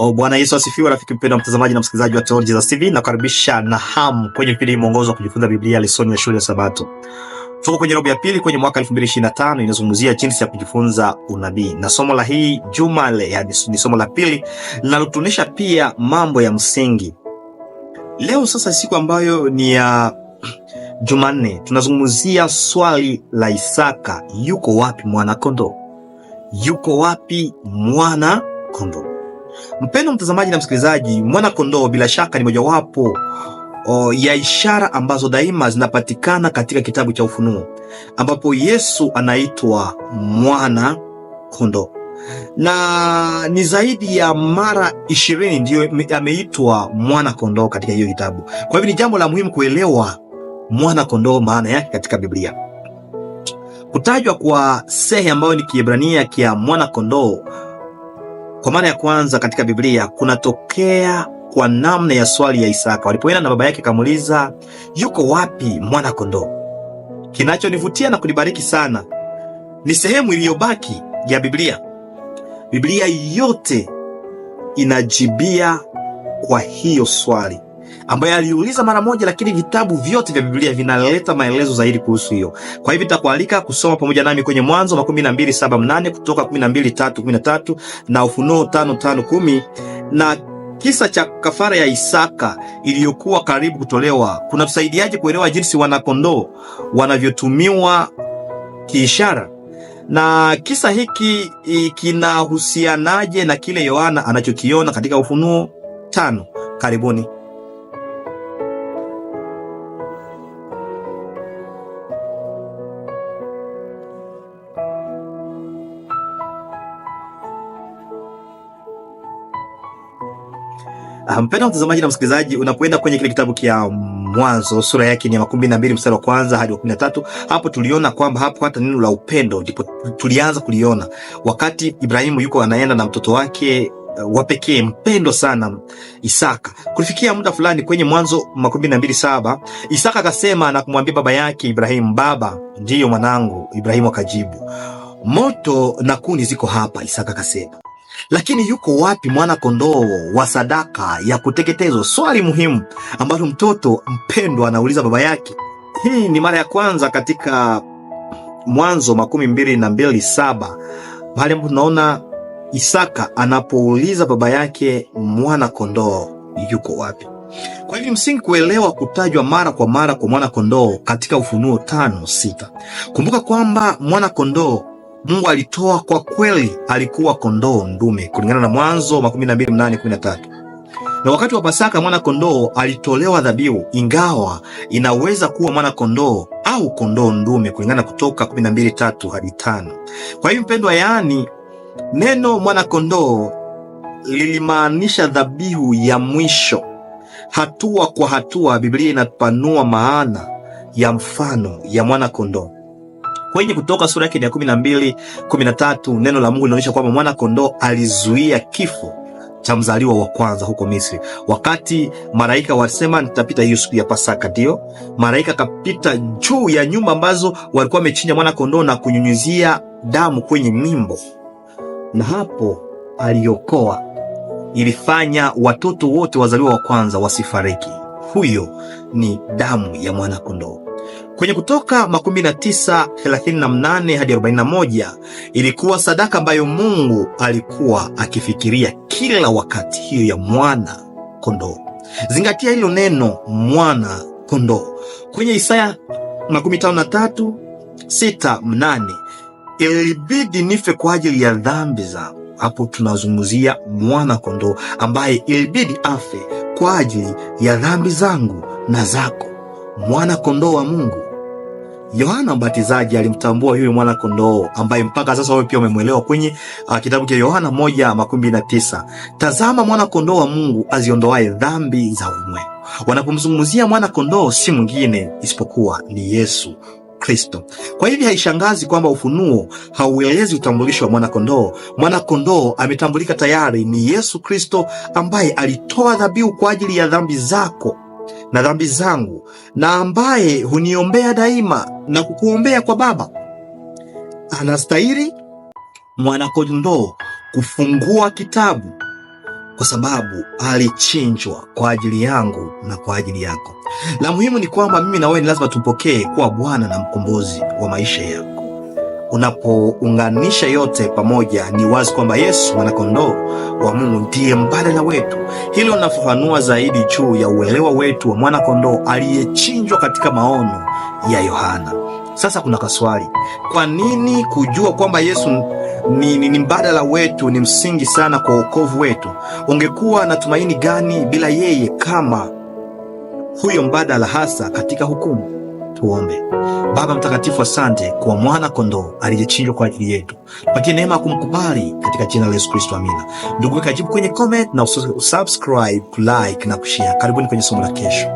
Bwana Yesu asifiwe, rafiki mpendwa mtazamaji na msikilizaji wa Theology za TV, na karibisha na hamu kwenye kipindi mwongozo wa kujifunza Biblia lesoni ya shule ya Sabato. Tuko kwenye robo ya pili kwenye mwaka 2025 inazungumzia jinsi ya kujifunza unabii. Na somo la hii juma ni somo la pili linalotuonesha pia mambo ya msingi. Leo sasa siku ambayo ni ya Jumanne, tunazungumzia swali la Isaka, yuko wapi mwana kondoo? Yuko wapi mwana kondoo? Mpendwa mtazamaji na msikilizaji, mwana kondoo bila shaka ni mojawapo ya ishara ambazo daima zinapatikana katika kitabu cha Ufunuo, ambapo Yesu anaitwa mwana kondoo, na ni zaidi ya mara 20 ndiyo ameitwa mwana kondoo katika hiyo kitabu. Kwa hivyo ni jambo la muhimu kuelewa mwana kondoo maana yake katika Biblia. Kutajwa kwa sehe ambayo ni Kiebrania kia mwana kondoo kwa mara ya kwanza katika Biblia kunatokea kwa namna ya swali ya Isaka walipoenda na baba yake kamuuliza, yuko wapi mwana kondoo? Kinachonivutia na kunibariki sana ni sehemu iliyobaki ya Biblia. Biblia yote inajibia kwa hiyo swali ambaye aliuliza mara moja, lakini vitabu vyote vya Biblia vinaleta maelezo zaidi kuhusu hiyo. Kwa hivyo nitakualika kusoma pamoja nami kwenye Mwanzo 12:7-8, Kutoka 12:3-13 na Ufunuo 5:5-10, na kisa cha kafara ya Isaka iliyokuwa karibu kutolewa kunatusaidiaje kuelewa jinsi wanakondoo wanavyotumiwa kiishara, na kisa hiki kinahusianaje na kile Yohana anachokiona katika Ufunuo 5. Karibuni. Mpendwa mtazamaji na msikilizaji, unapoenda kwenye kile kitabu kia Mwanzo sura yake ni ya 12 mstari wa kwanza hadi wa 13, hapo tuliona kwamba hapo hata neno la upendo ndipo tulianza kuliona wakati Ibrahimu yuko anaenda na mtoto wake wa pekee mpendo sana Isaka. Kulifikia muda fulani kwenye Mwanzo 12:7, Isaka akasema na kumwambia baba yake Ibrahimu, baba, ndiyo mwanangu. Ibrahimu akajibu, moto na kuni ziko hapa. Isaka akasema, lakini yuko wapi mwana kondoo wa sadaka ya kuteketezwa? Swali muhimu ambalo mtoto mpendwa anauliza baba yake. Hii ni mara ya kwanza katika Mwanzo 12:7 pale ambapo tunaona Isaka anapouliza baba yake mwana kondoo yuko wapi. Kwa hivyo msingi kuelewa kutajwa mara kwa mara kwa mwana kondoo katika Ufunuo 5:6. Kumbuka kwamba mwana kondoo Mungu alitoa kwa kweli alikuwa kondoo ndume kulingana na Mwanzo 12:8-13. Na wakati wa Pasaka mwana kondoo alitolewa dhabihu, ingawa inaweza kuwa mwana kondoo au kondoo ndume kulingana na Kutoka 12:3-5. Kwa hiyo mpendwa, yaani neno mwana kondoo lilimaanisha dhabihu ya mwisho. Hatua kwa hatua Biblia inapanua maana ya mfano ya mwana kondoo. Kwenye Kutoka sura yake ya 12:13 neno la Mungu linaonyesha kwamba mwana kondoo alizuia kifo cha mzaliwa wa kwanza huko Misri. Wakati malaika wasema nitapita hiyo siku ya Pasaka, ndio malaika kapita juu ya nyumba ambazo walikuwa wamechinja mwana kondoo na kunyunyizia damu kwenye mimbo, na hapo aliokoa, ilifanya watoto wote wazaliwa wa kwanza wasifariki. Huyo ni damu ya mwana kondoo. Kwenye Kutoka 19:38-41 ilikuwa sadaka ambayo Mungu alikuwa akifikiria kila wakati, hiyo ya mwana kondoo. Zingatia hilo neno mwana kondoo. Kwenye Isaya 53:6-8 ilibidi nife kwa ajili ya dhambi zangu. Hapo tunazungumzia mwana kondoo ambaye ilibidi afe kwa ajili ya dhambi zangu na zako, mwana kondoo wa Mungu. Yohana Mbatizaji alimtambua huyu mwana kondoo ambaye mpaka sasa wewe pia umemwelewa kwenye kitabu cha Yohana 1:29. Tazama mwana kondoo wa Mungu aziondoaye dhambi za ulimwengu. Wanapomzungumzia mwana kondoo si mwingine isipokuwa ni Yesu Kristo. Kwa hivyo haishangazi kwamba Ufunuo hauelezi utambulisho wa mwana kondoo. Mwana kondoo ametambulika tayari, ni Yesu Kristo ambaye alitoa dhabihu kwa ajili ya dhambi zako na dhambi zangu, na ambaye huniombea daima na kukuombea kwa Baba. Anastahili mwana kondoo kufungua kitabu kwa sababu alichinjwa kwa ajili yangu na kwa ajili yako. La muhimu ni kwamba mimi na wewe ni lazima tumpokee kuwa Bwana na mkombozi wa maisha yako. Unapounganisha yote pamoja, ni wazi kwamba Yesu mwanakondoo wa Mungu ndiye mbadala wetu. Hilo linafafanua zaidi juu ya uelewa wetu wa mwanakondoo aliyechinjwa katika maono ya Yohana. Sasa kuna kaswali, kwa nini kujua kwamba Yesu ni mbadala wetu ni msingi sana kwa wokovu wetu? Ungekuwa na tumaini gani bila yeye kama huyo mbadala, hasa katika hukumu? Tuombe. Baba mtakatifu, asante kwa mwana kondoo aliyechinjwa kwa ajili yetu. Tupatie neema ya kumkubali katika jina la Yesu Kristo, amina. Ndugu, weka jibu kwenye comment na usubscribe, like na kushare. Karibuni kwenye somo la kesho.